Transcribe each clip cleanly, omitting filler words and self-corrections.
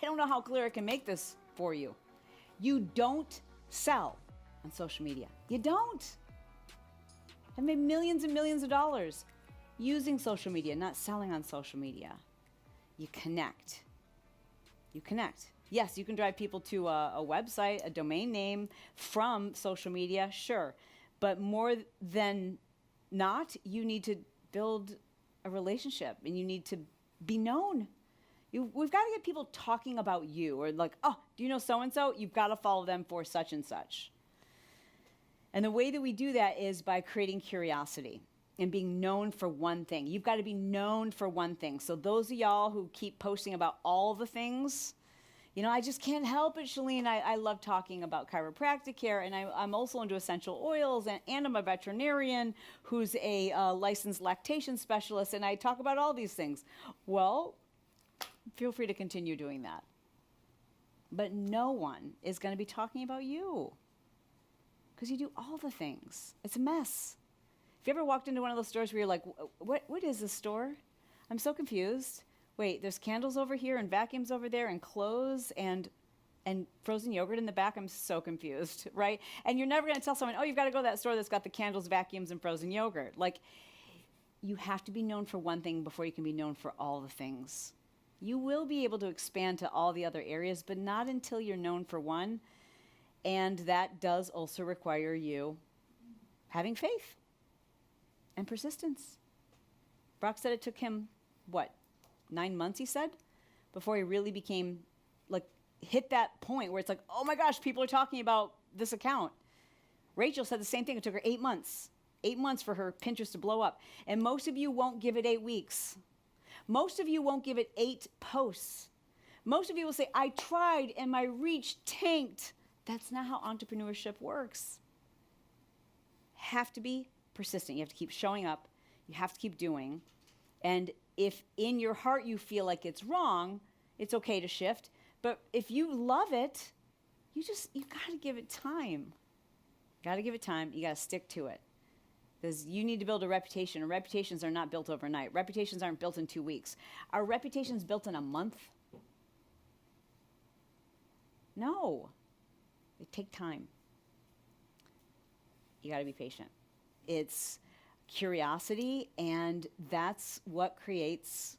I don't know how clear I can make this for you. You don't sell on social media. You don't. I've made millions and millions of dollars using social media, not selling on social media. You connect. You connect. Yes, you can drive people to a website, a domain name from social media, sure. But more than not, you need to build a relationship and you need to be known. We've got to get people talking about you, or like, oh, do you know so-and-so? You've got to follow them for such and such. And the way that we do that is by creating curiosity and being known for one thing. You've got to be known for one thing. So those of y'all who keep posting about all the things, you know, I just can't help it, Shalene. I love talking about chiropractic care, and I'm also into essential oils, and I'm a veterinarian who's a licensed lactation specialist, and I talk about all these things. Well, feel free to continue doing that. But no one is going to be talking about you because you do all the things. It's a mess. If you ever walked into one of those stores where you're like, what is this store? I'm so confused. Wait, there's candles over here and vacuums over there and clothes and frozen yogurt in the back. I'm so confused, right? And you're never going to tell someone, oh, you've got to go to that store that's got the candles, vacuums, and frozen yogurt. Like, you have to be known for one thing before you can be known for all the things. You will be able to expand to all the other areas, but not until you're known for one. And that does also require you having faith and persistence. Brock said it took him, 9 months, he said, before he really became, hit that point where it's like, oh my gosh, people are talking about this account. Rachel said the same thing. It took her 8 months. 8 months for her Pinterest to blow up. And most of you won't give it 8 weeks. Most of you won't give it 8 posts. Most of you will say, I tried and my reach tanked. That's not how entrepreneurship works. Have to be persistent. You have to keep showing up. You have to keep doing. And if in your heart you feel like it's wrong, it's okay to shift. But if you love it, you got to give it time. Got to give it time. You got to stick to it. Because you need to build a reputation, and reputations are not built overnight. Reputations aren't built in 2 weeks. Are reputations built in a month? No. They take time. You got to be patient. It's curiosity, and that's what creates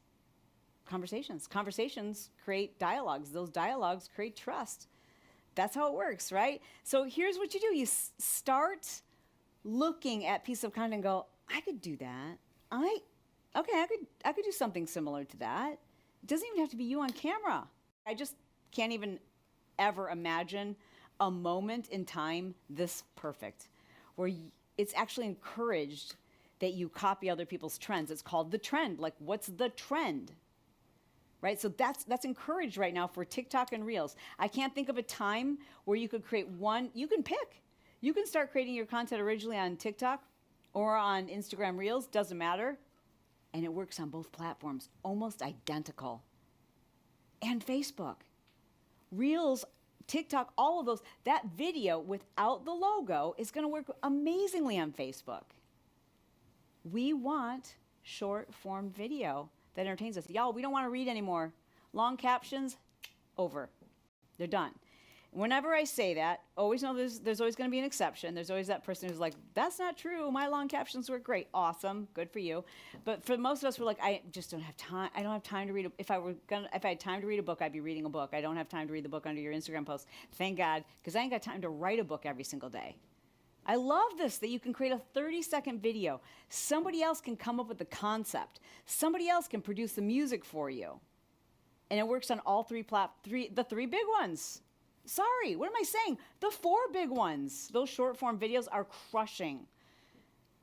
conversations. Conversations create dialogues. Those dialogues create trust. That's how it works, right? So here's what you do. You start looking at piece of content and go, I could do that. I could do something similar to that. It doesn't even have to be you on camera. I just can't even ever imagine a moment in time this perfect, where it's actually encouraged that you copy other people's trends. It's called the trend. Like, what's the trend? Right? So that's encouraged right now for TikTok and Reels. I can't think of a time where you could create one. You can pick. You can start creating your content originally on TikTok or on Instagram Reels, doesn't matter. And it works on both platforms, almost identical. And Facebook. Reels, TikTok, all of those, that video without the logo is going to work amazingly on Facebook. We want short form video that entertains us. Y'all, we don't want to read anymore. Long captions, over. They're done. Whenever I say that, always know there's always going to be an exception. There's always that person who's like, that's not true. My long captions work great. Awesome. Good for you. But for most of us, we're like, I just don't have time. I don't have time to read. If I had time to read a book, I'd be reading a book. I don't have time to read the book under your Instagram post. Thank God, because I ain't got time to write a book every single day. I love this, that you can create a 30-second video. Somebody else can come up with the concept. Somebody else can produce the music for you. And it works on all the 3 big ones. Sorry, what am I saying? The 4 big ones. Those short form videos are crushing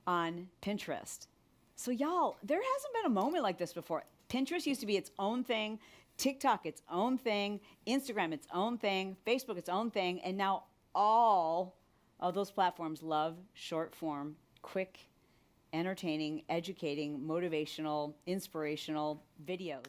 on Pinterest. So y'all, there hasn't been a moment like this before. Pinterest used to be its own thing, TikTok its own thing, Instagram its own thing, Facebook its own thing, and now all of those platforms love short form, quick, entertaining, educating, motivational, inspirational videos.